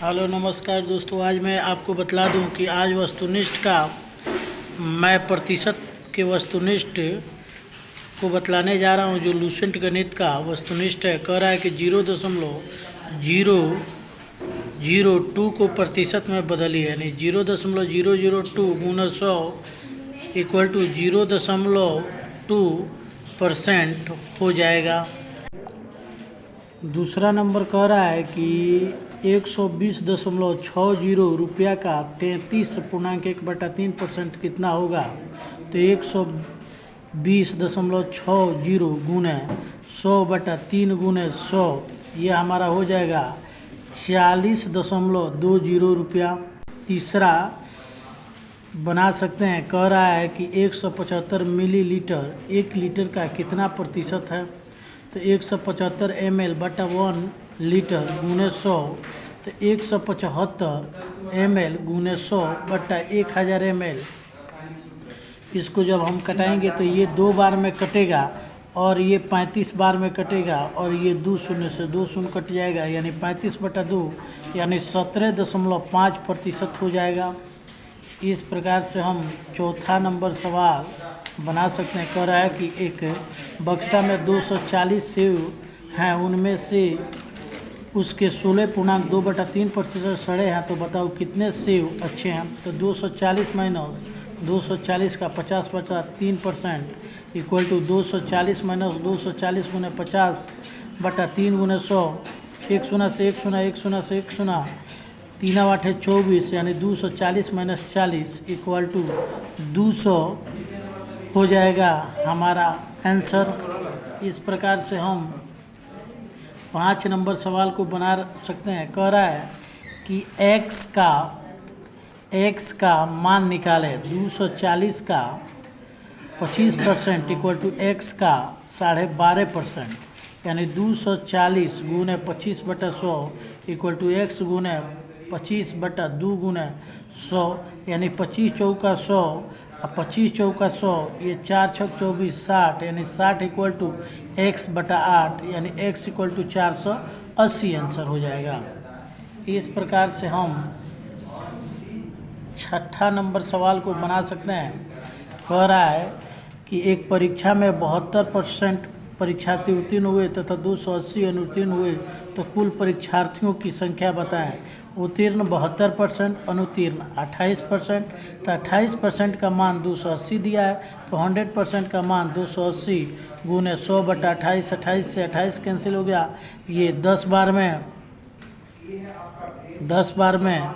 Hello नमस्कार दोस्तों। आज मैं आपको बतला दूं कि आज वस्तुनिष्ठ का मैं प्रतिशत के वस्तुनिष्ठ को बतलाने जा रहा हूं। जो लूसेंट गणित का वस्तुनिष्ठ है, कह रहा है कि 0.002 को प्रतिशत में बदलिए, यानी 0.002 गुना 100 इक्वल टू 0.2% हो जाएगा। दूसरा नंबर कह रहा है कि 120.60 रुपया का 33.1/3% कितना होगा। तो 120.60 गुने 100/3 गुने 100, ये हमारा हो जाएगा 40.20 रुपया। तीसरा बना सकते हैं, कह रहा है कि 175 मिलीलीटर 1 लीटर का कितना प्रतिशत है। तो 175 ml बटा 1 लीटर गुने 100, तो 175 ml गुने 100 बटा 1000 ml। इसको जब हम कटाएंगे तो ये 2 बार में कटेगा और ये 35 बार में कटेगा, और ये 2 शून्य से 2 शून्य कट जाएगा, यानी 35/2 यानी 17.5% हो जाएगा। इस प्रकार से हम चौथा नंबर सवाल बना सकते हैं। कह रहा है कि एक बक्सा में 240 सेब हैं, उनमें से उसके 16.2/3% सड़े हैं, तो बताओ कितने सेब अच्छे हैं। तो 240 माइनस 240 का 50/3% इक्वल टू 240 माइनस 240 गुने 50/3 गुने 100, 1 शून्य से 1 शून्य, 1 शून्य से 1 शून्य, 3 8 24, यानी 240 माइनस 40 इक्वल टू 200 हो जाएगा हमारा आंसर। इस प्रकार से हम 5 नंबर सवाल को बना सकते हैं। कह रहा है कि x का मान निकालें। 240 का 25% इक्वल टू x का 12.5%, यानी 240 गुने 25/100 इक्वल टू x गुने 25/2 गुने 100, यानी 25 चौका 100 और 25 चौका 100, ये 4 छक 24 60, यानी 60 इक्वल टू x/8, यानी x इक्वल टू 480 आंसर हो जाएगा। इस प्रकार से हम छठा नंबर सवाल को बना सकते हैं। कह रहा है कि एक परीक्षा में 72% परीक्षार्थी उत्तीर्ण हुए तथा 280 अनुत्तीर्ण हुए, तो कुल परीक्षार्थियों की संख्या बताएं। उत्तीर्ण 72%, अनुत्तीर्ण 28%। तो 28% का मान 280 दिया है, तो 100% का मान 280 गुने 100/28, 28 से 28 कैंसिल हो गया, ये 10 बार में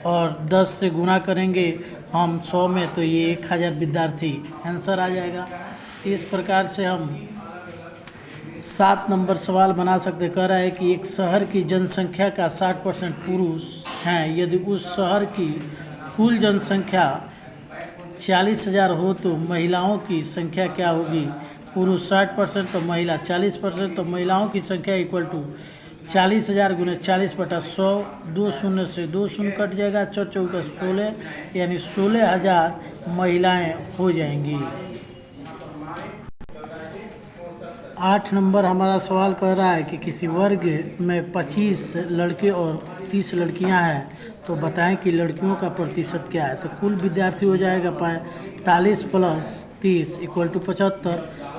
और 10 से गुना करेंगे हम 100 में, तो ये 1000 विद्यार्थी आंसर आ जाएगा। इस प्रकार से हम 7 नंबर सवाल बना सकते। कह रहा है कि एक शहर की जनसंख्या का 60% पुरुष हैं, यदि उस शहर की कुल जनसंख्या 40,000 हो तो महिलाओं की संख्या क्या होगी। पुरुष 60% तो महिला 40%, तो महिलाओं की संख्या इक्वल टू 40,000 गुने 40/100, 2 शून्य से 2 शून्य कट जाएगा, 4 चौका 16, यानी 16,000 महिलाएं हो जाएंगी। 8 नंबर हमारा सवाल कह रहा है कि किसी वर्ग में 25 लड़के और 30 लड़कियां हैं, तो बताएं कि लड़कियों का प्रतिशत क्या है। तो कुल विद्यार्थी हो जाएगा 45 + 30 इक्वल टू 75।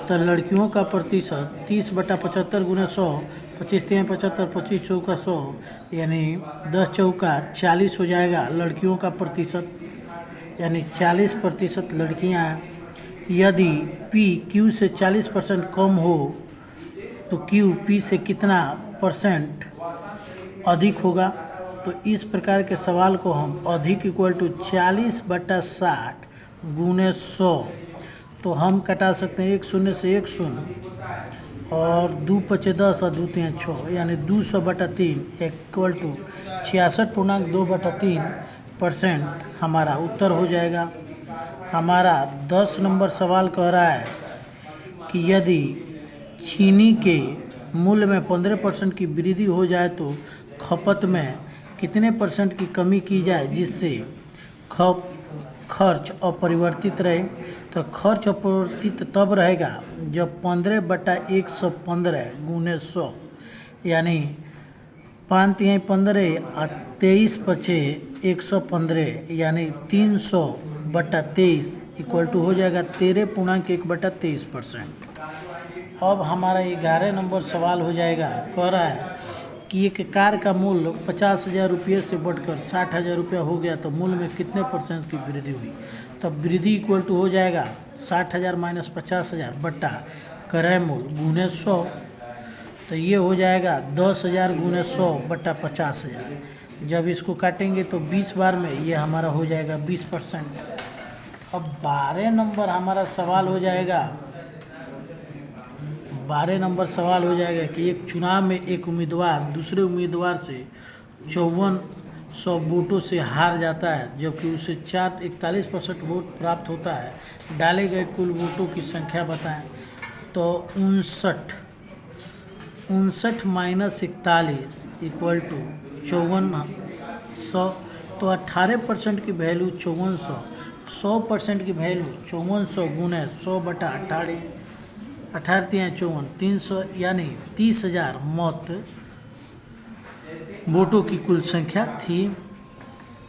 तो लड़कियों का प्रतिशत 30/75 गुने 100, 25 3 75, 25 चौका 100, यानी 10 चौका 40 हो जाएगा लड़कियों का प्रतिशत, यानी 40% लड़कियां हैं। यदि P Q से 40% कम हो तो Q P से कितना % अधिक होगा। तो इस प्रकार के सवाल को हम अधिक इक्वल टू 40/60 गुने 100, तो हम कटा सकते हैं 1 शून्य से 1 शून्य और 2 5 10 और 2 3 6, यानी 200/3 इक्वल टू 66.2/3% हमारा उत्तर हो जाएगा। हमारा 10 नंबर सवाल कह रहा है कि यदि चीनी के मूल्य में 15% की वृद्धि हो जाए तो खपत में कितने % की कमी की जाए जिससे खर्च अपरिवर्तित रहे। तो खर्च अपरिवर्तित तब रहेगा जब 15/115 गुने 100, यानी 5 तिहाई 15 और 23 पचे 115 यानी 300/23 इक्वल टू हो जाएगा 13.1/23%। अब हमारा 11 नंबर सवाल हो जाएगा। कह रहा है कि एक कार का मूल्य 50,000 रुपये से बढ़कर 60,000 रुपया हो गया तो मूल्य में कितने % की वृद्धि हुई। तब वृद्धि इक्वल टू हो जाएगा 60,000 माइनस 50,000 बट्टा क्रय मूल्य गुने 100। तो ये हो जाएगा 10,000 गुने 100/50,000। जब इसको काटेंगे तो 20 बार में ये हमारा हो जाएगा 20%। अब 12 नंबर हमारा सवाल हो जाएगा। 12 नंबर सवाल हो जाएगा कि एक चुनाव में एक उम्मीदवार दूसरे उम्मीदवार से 5400 वोटों से हार जाता है, जबकि उसे 41% वोट प्राप्त होता है। डाले गए कुल वोटों की संख्या बताएं। तो 59 माइनस 41 इक्वल टू 5400। तो 18% की वैल्यू 5400, 100% की वैल्यू 5400 गुने 100/18, 18 तिहाई 54, 300 यानी 30,000 मौत वोटों की कुल संख्या थी।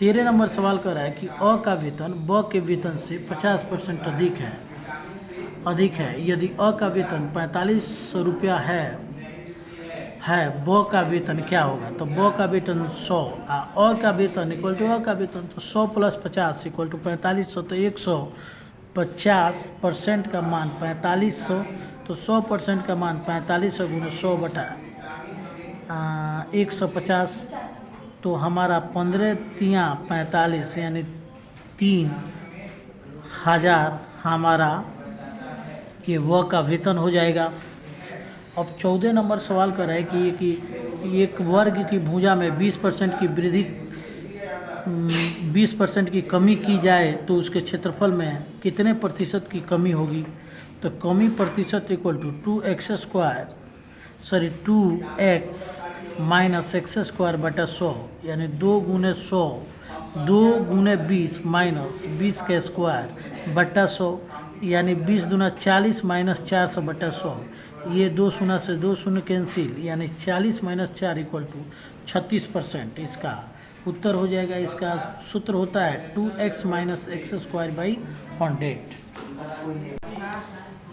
13 नंबर सवाल कर रहा है कि अ का वेतन ब के वेतन से 50% अधिक है। यदि अ का वेतन 4500 रुपया है ब का वेतन क्या होगा। तो ब का वेतन 100 अ का वेतन इक्वल टू अ का वेतन, तो 100 + 50 इक्वल टू 4500। तो 150% का मान 4500, तो 100% का मान 4500 गुना 100/150। तो हमारा 15 तिया 45 यानी 3000 हमारा ये व का वेतन हो जाएगा। अब 14 नंबर सवाल कर रहा है कि एक वर्ग की भुजा में 20% की वृद्धि 20% की कमी की जाए तो उसके क्षेत्रफल में कितने प्रतिशत की कमी होगी। तो कमी प्रतिशत equal to 2x minus x² यानी 2 गुने 100, 2 गुने 20 माइनस 20 का स्क्वायर बटा 100 यानी 20 दूना 40 माइनस 400/100। ये 2 शून्य से 2 शून्य कैंसिल यानी 40 माइनस 4 इक्वल टू 36%। इसका उत्तर हो जाएगा। इसका सूत्र होता है 2x माइनस x² 100।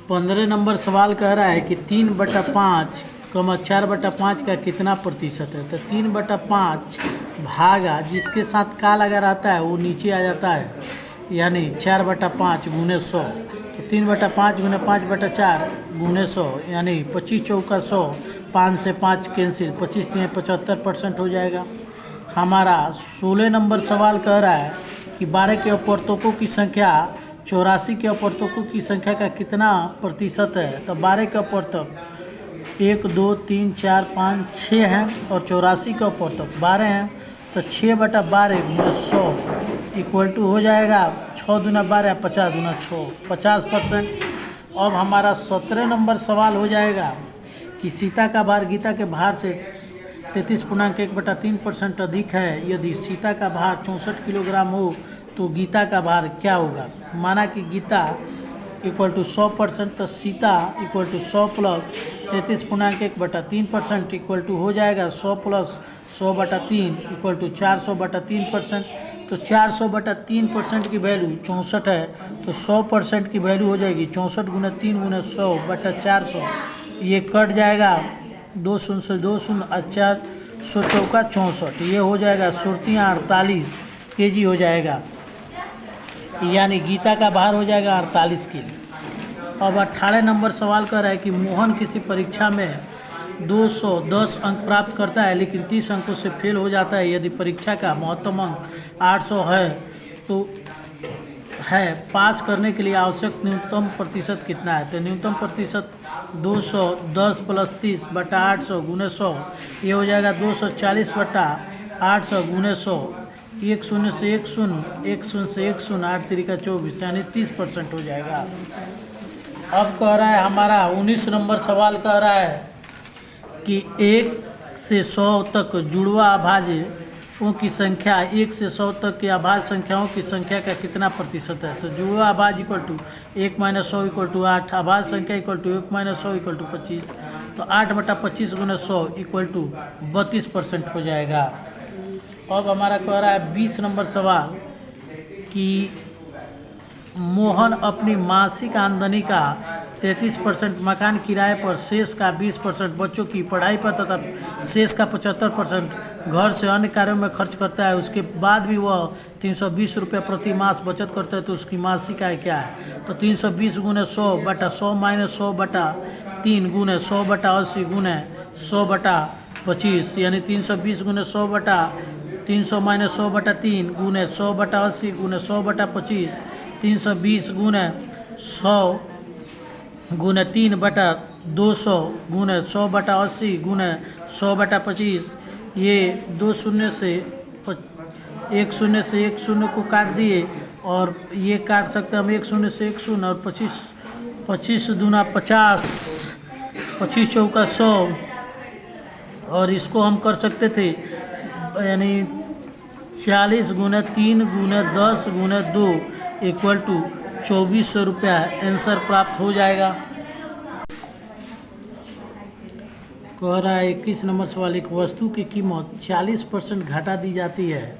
15 नंबर सवाल कह रहा है कि 3/5 4/5 का कितना प्रतिशत है। तो 3/5 भागा जिसके साथ का लगा रहता है वो नीचे आ जाता है, यानी 4/5 गुने 100। तो 3/5 गुने 5/4 गुने 100 यानी 25 चौका 100, 5 से 5 कैंसिल, 25 तिहाई 75% हो जाएगा। हमारा 16 नंबर सवाल कह रहा है कि 12 के अपवर्तकों की संख्या 84 के अपवर्तकों की संख्या का कितना प्रतिशत है। तो 12 के अपवर्तक 1 2 3 4 5 6 हैं और 84 के अपवर्तक 12 हैं। तो 6/12 गुना 100 इक्वल टू हो जाएगा 6 दूना 12 50 दूना 6 50%। अब हमारा 17 नंबर सवाल हो जाएगा कि सीता का भार गीता के भार से 33.1/3% अधिक है। यदि सीता का भार 64 किलोग्राम हो तो गीता का भार क्या होगा। माना कि गीता इक्वल टू 100%, तो सीता equal to 100 plus 33.1/3% equal to हो जाएगा 100 प्लस 100/3 इक्वल टू 400/3%। तो 400/3% की वैल्यू 64 है, तो 100% की वैल्यू हो जाएगी 64 गुना 3 गुना 100/400। ये कट जाएगा 2 शून्य से 2 शून्य, 400 चौका 64। ये हो जाएगा 48 kg हो जाएगा, यानी गीता का भार हो जाएगा 48 किलो। अब 18 नंबर सवाल कर रहा है कि मोहन किसी परीक्षा में 210 अंक प्राप्त करता है लेकिन 30 अंकों से फेल हो जाता है। यदि परीक्षा का महत्तम अंक 800 है तो पास करने के लिए आवश्यक न्यूनतम प्रतिशत कितना है। तो न्यूनतम प्रतिशत 210 प्लस 30/800 गुने 100, ये हो जाएगा 240/800 गुने 100। 1 शून्य से 1 शून्य, 1 शून्य से 1 शून्य, 8 तिरिका 24 यानी 30% हो जाएगा। अब कह रहा है हमारा 19 नंबर सवाल कह रहा है कि 1 से 100 तक जुड़वा अभाज्य की संख्या 1 से 100 तक की अभाज्य संख्याओं की संख्या का कितना प्रतिशत है। तो जुड़वा अभाज्य इक्वल टू 1 - 100 इक्वल टू 8, अभाज्य संख्या इक्वल टू 1 - 100 इक्वल टू 25। तो 8/25 × 100 इक्वल टू 32% हो जाएगा। अब हमारा कह रहा है 20 नंबर सवाल कि मोहन अपनी मासिक आमदनी का 33% मकान किराए पर, शेष का 20% बच्चों की पढ़ाई पर तथा शेष का 75% घर से अन्य कार्यों में खर्च करता है। उसके बाद भी वह 320 रुपये प्रति मास बचत करता है। तो उसकी मासिक आय क्या है। तो 320 × 100/100 - 100/3 × 100/80 × 100/25 यानी 320 × 100/300 - 100/3 × 100/80 × 100/25 320 × 100 × 3/200 × 100/80 × 100/25। ये 2 शून्य से 1 शून्य से 1 शून्य को काट दिए और ये काट सकते हैं हम 1 शून्य से 1 शून्य और 25 दूना 50, 25 चौका 100 और इसको हम कर सकते थे यानी 40 × 3 × 10 × 2 इक्वल टू 2400 रुपया आंसर प्राप्त हो जाएगा। कह रहा है 21 नंबर सवाल, एक वस्तु की कीमत 40% घटा दी जाती है।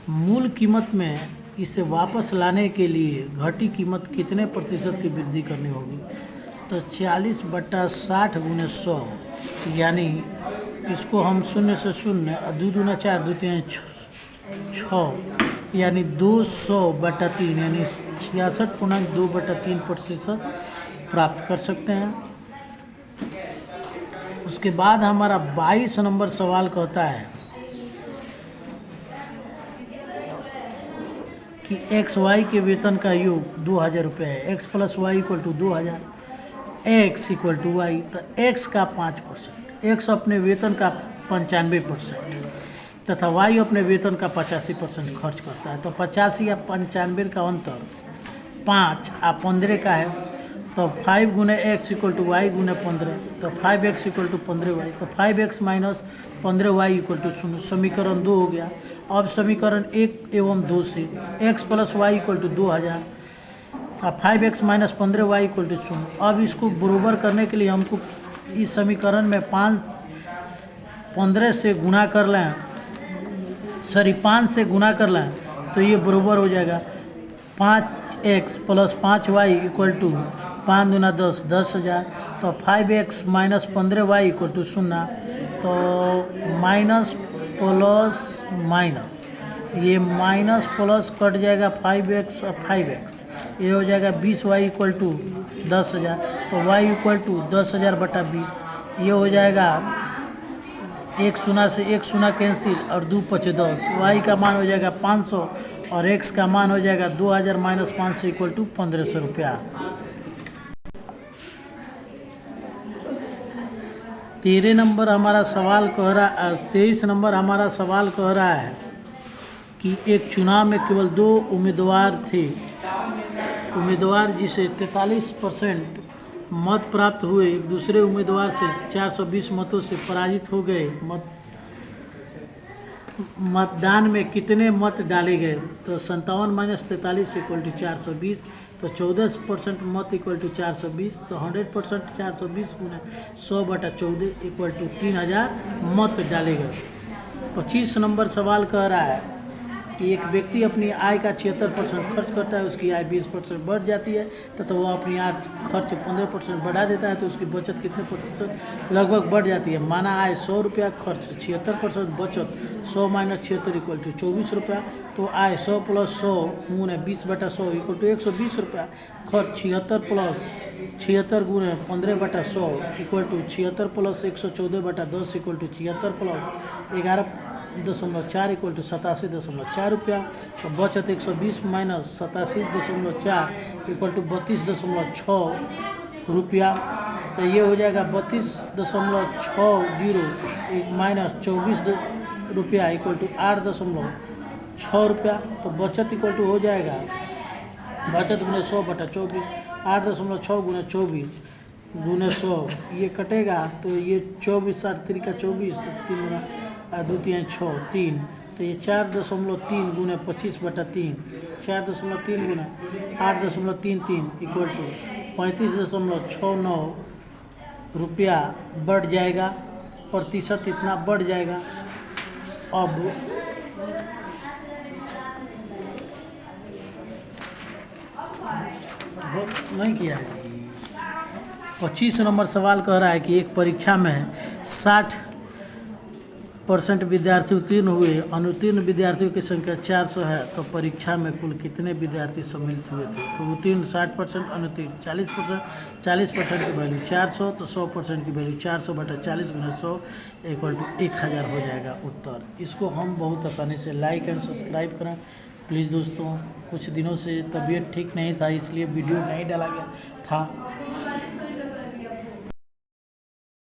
मूल कीमत में इसे वापस लाने के लिए घटी कीमत कितने प्रतिशत की वृद्धि करनी होगी। तो 40/60 × 100 यानी इसको हम 0 से 0 और 2 दूना 4 2 3 6 यानी 200/3 यानी 66.2/3% प्राप्त कर सकते हैं। उसके बाद हमारा 22 नंबर सवाल कहता है कि एक्स वाई के वेतन का योग 2000 रुपये है। X + Y = 2000, X = Y. तो एक्स का 5%, एक्स अपने वेतन का 95% तथा वाई अपने वेतन का 85% खर्च करता है। तो 85 या 95 का अंतर 5 और 15 का है। तो 5 × x = y × 15। तो 5x = 15y। तो 5x - 15y = 0। समीकरण 2 हो गया। अब समीकरण 1 एवं 2 से x + y = 2000 और 5x - 15y = 0। अब इसको बराबर करने के लिए हमको इस समीकरण में 15 से गुणा कर लें, 5 से गुणा कर लें तो ये बराबर हो जाएगा 5x + 5y = 5 दूना 10, 10,000। तो 5x - 15y = 0। तो माइनस प्लस माइनस, ये माइनस प्लस कट जाएगा 5x और 5x, ये हो जाएगा 20y = 10,000। तो y = 10,000/20, ये हो जाएगा 1 शून्य से 1 शून्य कैंसिल और 2 × 5 = 10। y का मान हो जाएगा 500 और x का मान हो जाएगा 2000 - 500 = 1500 रुपया। 23 नंबर हमारा सवाल कह रहा है कि एक चुनाव में केवल 2 उम्मीदवार थे। उम्मीदवार जिसे 43% मत प्राप्त हुए एक दूसरे उम्मीदवार से 420 मतों से पराजित हो गए। मतदान में कितने मत डाले गए। तो 57 - 43 = 420। तो 14% मत = 420। तो 100% 420 × 100/14 = 3000 मत डाले गए। 25 नंबर सवाल कह रहा है कि एक व्यक्ति अपनी आय का 76% खर्च करता है, उसकी आय 20% बढ़ जाती है तथा वह अपनी आय खर्च 15% बढ़ा देता है। तो उसकी बचत कितने प्रतिशत लगभग बढ़ जाती है। माना आय 100 रुपया, खर्च 76%, बचत 100 - 76 = 24 रुपया। तो आय 100 + 100 × 20/100 = 120 रुपया। खर्च 76 + 76 × 15/100 = 76 + 114/10 = 76 + 11.4 = 87.4 रुपया। तो बचत 120 - 87.4 = 32.6 रुपया। तो ये हो जाएगा 32.60 - 24 रुपया = 8.6 रुपया। तो बचत हो जाएगा बचत × 100/24, 8.6 × 24 × 100, ये कटेगा तो ये 24 × 8 = 24, 3 द्वितीय 6 3, तो ये 4.3 गुना 25/3, 4.3 गुना 8.33 इक्वल टू 35.69 रुपया बढ़ जाएगा, प्रतिशत इतना बढ़ जाएगा। अब नहीं किया है। 25 नंबर सवाल कह रहा है कि एक परीक्षा में 60% विद्यार्थी उत्तीर्ण हुए, अनुत्तीर्ण विद्यार्थियों की संख्या 400 है, तो परीक्षा में कुल कितने विद्यार्थी सम्मिलित हुए थे? तो उत्तीर्ण 60%, अनुत्तीर्ण 40%, 40% की वैल्यू 400, तो 100% की वैल्यू 400/40 गुना 100 इक्वल टू 1000 हो जाएगा उत्तर। इसको हम बहुत आसानी से लाइक एंड सब्सक्राइब करें प्लीज़ दोस्तों। कुछ दिनों से तबीयत ठीक नहीं था, इसलिए वीडियो नहीं डाला गया था।